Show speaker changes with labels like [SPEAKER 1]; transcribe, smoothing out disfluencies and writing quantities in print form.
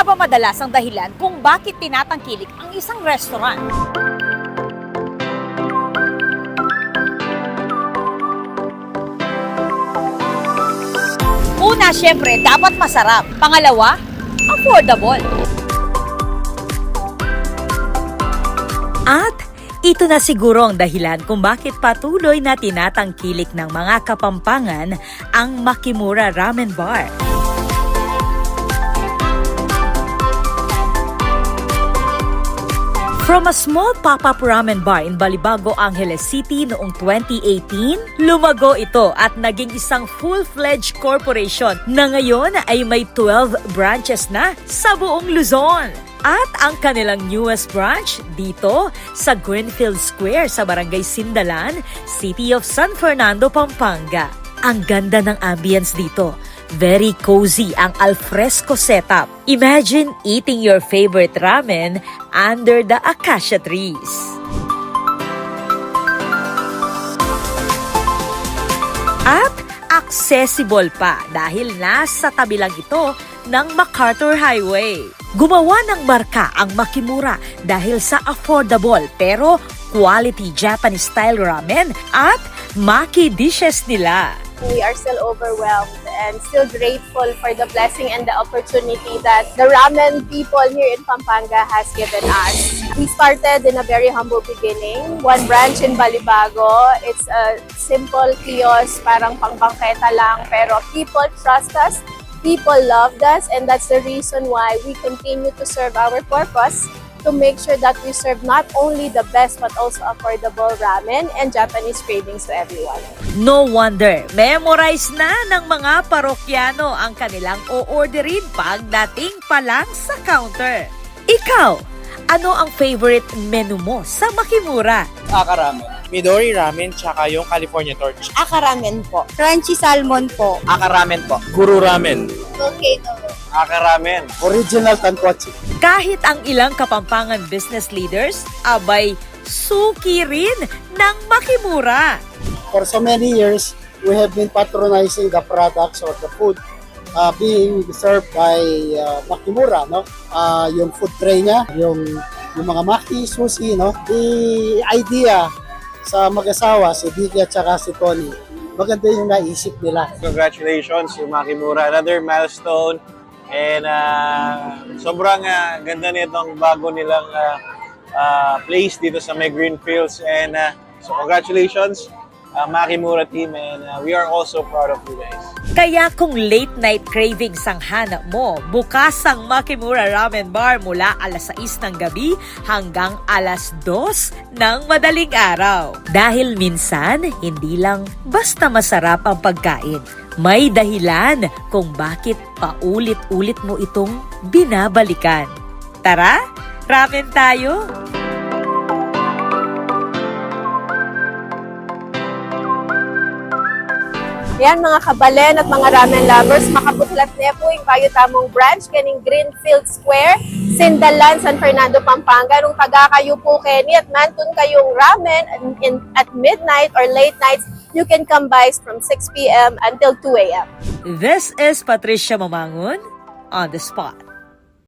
[SPEAKER 1] nga ba madalas ang dahilan kung bakit tinatangkilik ang isang restaurant? Una, syempre, dapat masarap. Pangalawa, affordable. At ito na siguro ang dahilan kung bakit patuloy na tinatangkilik ng mga Kapampangan ang Makimura Ramen Bar. From a small pop-up ramen bar in Balibago, Angeles City noong 2018, lumago ito at naging isang full-fledged corporation na ngayon ay may 12 branches na sa buong Luzon. At ang kanilang newest branch dito sa Greenfield Square sa Barangay Sindalan, City of San Fernando, Pampanga. Ang ganda ng ambience dito. Very cozy ang alfresco setup. Imagine eating your favorite ramen under the acacia trees. At accessible pa dahil nasa tabi lang ito ng MacArthur Highway. Gumawa ng marka ang Makimura dahil sa affordable pero quality Japanese style ramen at maki dishes nila.
[SPEAKER 2] We are still overwhelmed and still grateful for the blessing and the opportunity that the ramen people here in Pampanga has given us. We started in a very humble beginning, one branch in Balibago. It's a simple kiosk, parang pangbangketa lang, pero people trust us. People loved us, and that's the reason why we continue to serve our purpose, to make sure that we serve not only the best but also affordable ramen and Japanese cravings to everyone.
[SPEAKER 1] No wonder, memorize na ng mga parokyano ang kanilang o-orderin pagdating pa lang sa counter. Ikaw, ano ang favorite menu mo sa Makimura?
[SPEAKER 3] Aka ramen. Midori ramen tsaka yung California torch.
[SPEAKER 4] Aka ramen po. Crunchy salmon po.
[SPEAKER 3] Aka ramen po. Guru ramen.
[SPEAKER 4] Volcano.
[SPEAKER 3] Aka ramen. Original Tanquachi.
[SPEAKER 1] Kahit ang ilang Kapampangan business leaders, abay, suki rin ng Makimura.
[SPEAKER 5] For so many years, we have been patronizing the products or the food being served by Makimura, no? Yung food tray niya, yung mga maki, sushi, no? The idea sa mag-asawa, si Vicky at saka si Tony, maganda yung naisip nila.
[SPEAKER 3] Congratulations to Makimura. Another milestone. And sobrang ganda nitong bago nilang place dito sa may Greenfields. And so congratulations Makimura team, and we are also proud of you guys.
[SPEAKER 1] Kaya kung late night cravings ang hanap mo, bukas ang Makimura Ramen Bar mula alas 6 ng gabi hanggang alas 2 ng madaling araw. Dahil minsan, hindi lang basta masarap ang pagkain. May dahilan kung bakit paulit-ulit mo itong binabalikan. Tara, ramen tayo!
[SPEAKER 2] Yan mga kabalen at mga ramen lovers, makabuklat na po yung kayo tamong branch kaning Greenfield Square, Sindalan, San Fernando, Pampanga. Nung taga kayo po Kenny at mantun kayong ramen at midnight or late nights, you can come by from 6 p.m. until 2 a.m.
[SPEAKER 1] This is Patricia Mamangon on the spot.